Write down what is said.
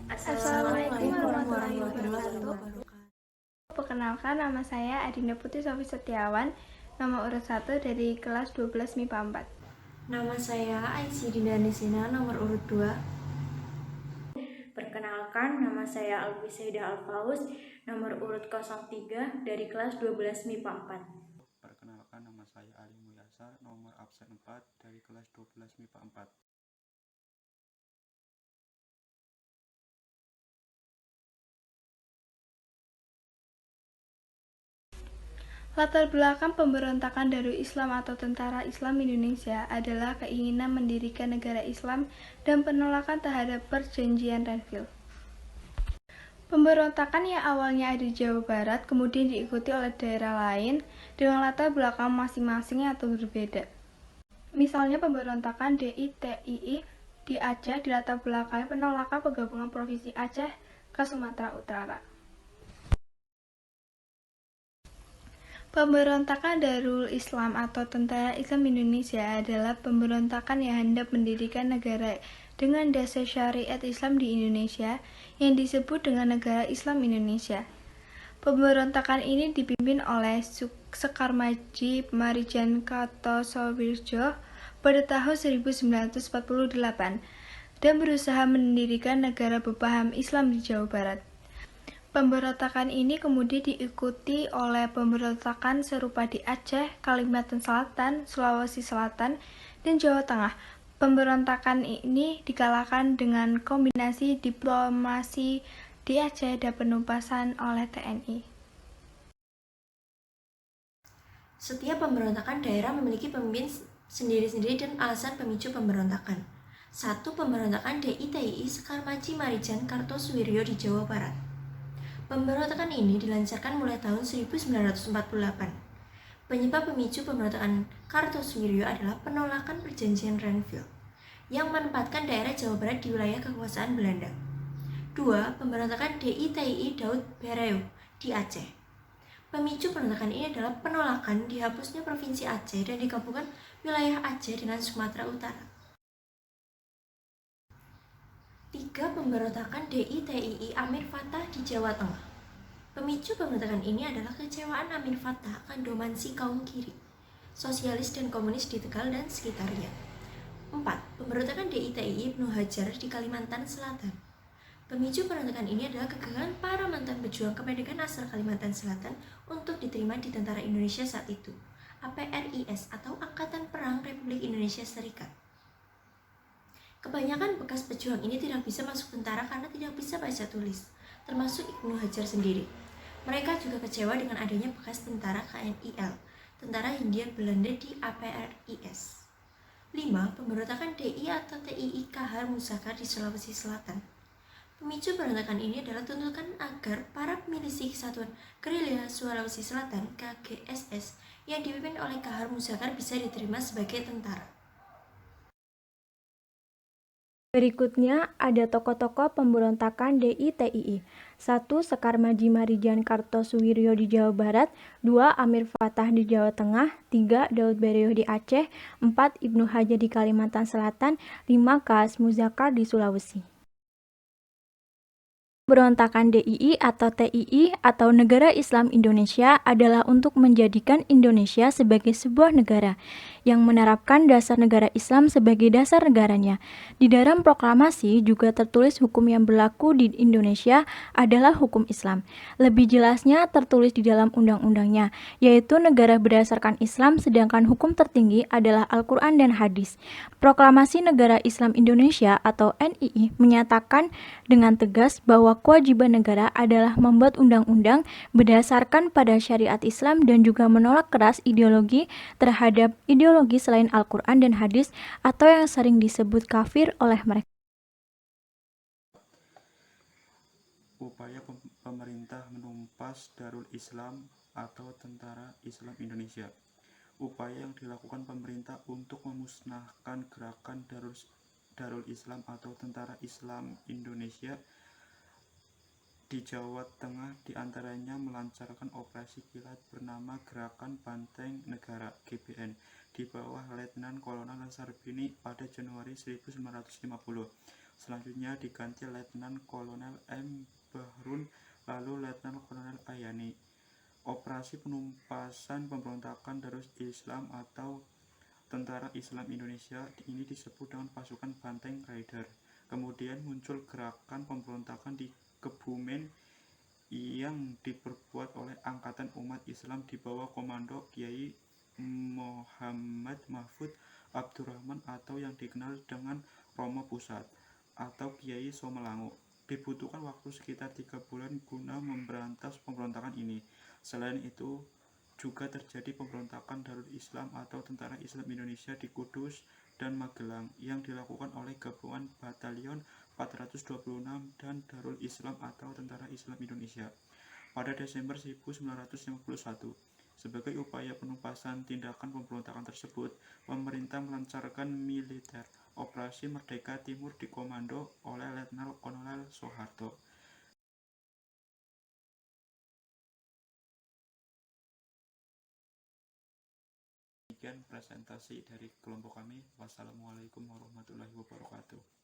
Assalamualaikum warahmatullahi wabarakatuh. Perkenalkan, nama saya Adinda Putri Sofi Setiawan, nomor urut 1 dari kelas 12 MIPA 4. Nama saya Aisyah Dindanisina, nomor urut 2. Perkenalkan, nama saya Alwi Saidah Alfaus, nomor urut 03 dari kelas 12 MIPA 4. Perkenalkan, nama saya Ali Muyasa, nomor absen 4 dari kelas 12 MIPA 4. Latar belakang pemberontakan Darul Islam atau Tentara Islam Indonesia adalah keinginan mendirikan negara Islam dan penolakan terhadap perjanjian Renville. Pemberontakan yang awalnya ada di Jawa Barat kemudian diikuti oleh daerah lain dengan latar belakang masing-masing atau berbeda. Misalnya pemberontakan DITII di Aceh dilatar belakangi penolakan penggabungan Provinsi Aceh ke Sumatera Utara. Pemberontakan Darul Islam atau Tentara Islam Indonesia adalah pemberontakan yang hendak mendirikan negara dengan dasar syariat Islam di Indonesia yang disebut dengan Negara Islam Indonesia. Pemberontakan ini dipimpin oleh Sekar Maji Marijan Kartosoewirjo pada tahun 1948 dan berusaha mendirikan negara berpaham Islam di Jawa Barat. Pemberontakan ini kemudian diikuti oleh pemberontakan serupa di Aceh, Kalimantan Selatan, Sulawesi Selatan, dan Jawa Tengah. Pemberontakan ini dikalahkan dengan kombinasi diplomasi di Aceh dan penumpasan oleh TNI. Setiap pemberontakan daerah memiliki pemimpin sendiri-sendiri dan alasan pemicu pemberontakan. 1. Pemberontakan DITII Sekar Maji Marijan Kartosuwiryo di Jawa Barat. Pemberontakan ini dilancarkan mulai tahun 1948. Penyebab pemicu pemberontakan Kartosuwiryo adalah penolakan perjanjian Renville yang menempatkan daerah Jawa Barat di wilayah kekuasaan Belanda. 2. Pemberontakan DITII Daud Bereu di Aceh. Pemicu pemberontakan ini adalah penolakan dihapusnya Provinsi Aceh dan digabungkan wilayah Aceh dengan Sumatera Utara. 3. Pemberontakan DITII Amir Fattah di Jawa Tengah. Pemicu pemberontakan ini adalah kecewaan Amir Fattah akan dominasi kaum kiri, sosialis dan komunis di Tegal dan sekitarnya. 4. Pemberontakan DITII Ibnu Hajar di Kalimantan Selatan. Pemicu pemberontakan ini adalah kegagalan para mantan pejuang kemerdekaan asal Kalimantan Selatan untuk diterima di tentara Indonesia saat itu, APRIS atau Angkatan Perang Republik Indonesia Serikat. Kebanyakan bekas pejuang ini tidak bisa masuk tentara karena tidak bisa baca tulis, termasuk Ibnu Hajar sendiri. Mereka juga kecewa dengan adanya bekas tentara KNIL, Tentara Hindia Belanda di APRIS. 5. Pemberontakan DI atau TII Kahar Musakar di Sulawesi Selatan. Pemicu pemberontakan ini adalah tuntutan agar para milisi Kesatuan Gerilya Sulawesi Selatan KGSS yang dipimpin oleh Kahar Musakar bisa diterima sebagai tentara. Berikutnya ada tokoh-tokoh pemberontakan DITII. 1. Sekar Maji Marijan Kartosuwiryo di Jawa Barat. 2. Amir Fattah di Jawa Tengah. 3. Daud Bereu di Aceh. 4. Ibnu Hajar di Kalimantan Selatan. 5. Kas Muzakar di Sulawesi. Pemberontakan DII atau TII atau Negara Islam Indonesia adalah untuk menjadikan Indonesia sebagai sebuah negara yang menerapkan dasar negara Islam sebagai dasar negaranya. Di dalam proklamasi juga tertulis hukum yang berlaku di Indonesia adalah hukum Islam. Lebih jelasnya tertulis di dalam undang-undangnya, yaitu negara berdasarkan Islam sedangkan hukum tertinggi adalah Al-Quran dan Hadis. Proklamasi Negara Islam Indonesia atau NII menyatakan dengan tegas bahwa kewajiban negara adalah membuat undang-undang berdasarkan pada syariat Islam dan juga menolak keras ideologi terhadap ideologi selain Al-Quran dan Hadis atau yang sering disebut kafir oleh mereka. Upaya pemerintah menumpas Darul Islam atau Tentara Islam Indonesia. Upaya yang dilakukan pemerintah untuk memusnahkan gerakan Darul Islam atau Tentara Islam Indonesia di Jawa Tengah diantaranya melancarkan operasi kilat bernama Gerakan Banteng Negara GBN di bawah Letnan Kolonel Sarbini pada Januari 1950. Selanjutnya diganti Letnan Kolonel M. Bahrun, lalu Letnan Kolonel Ayani. Operasi penumpasan pemberontakan Darul Islam atau Tentara Islam Indonesia ini disebut dengan pasukan Banteng Raider. Kemudian muncul gerakan pemberontakan di Kebumen yang diperbuat oleh Angkatan Umat Islam di bawah komando Kiai Muhammad Mahfud Abdurrahman atau yang dikenal dengan Romo Pusat atau Kiai Somelangu. Dibutuhkan waktu sekitar 3 bulan guna memberantas pemberontakan ini. Selain itu, juga terjadi pemberontakan Darul Islam atau Tentara Islam Indonesia di Kudus dan Magelang yang dilakukan oleh gabungan Batalion 426 dan Darul Islam atau Tentara Islam Indonesia pada Desember 1951. Sebagai upaya penumpasan tindakan pemberontakan tersebut, pemerintah melancarkan militer Operasi Merdeka Timur dikomando oleh Letnan Kolonel Soeharto. Demikian presentasi dari kelompok kami. Wassalamualaikum warahmatullahi wabarakatuh.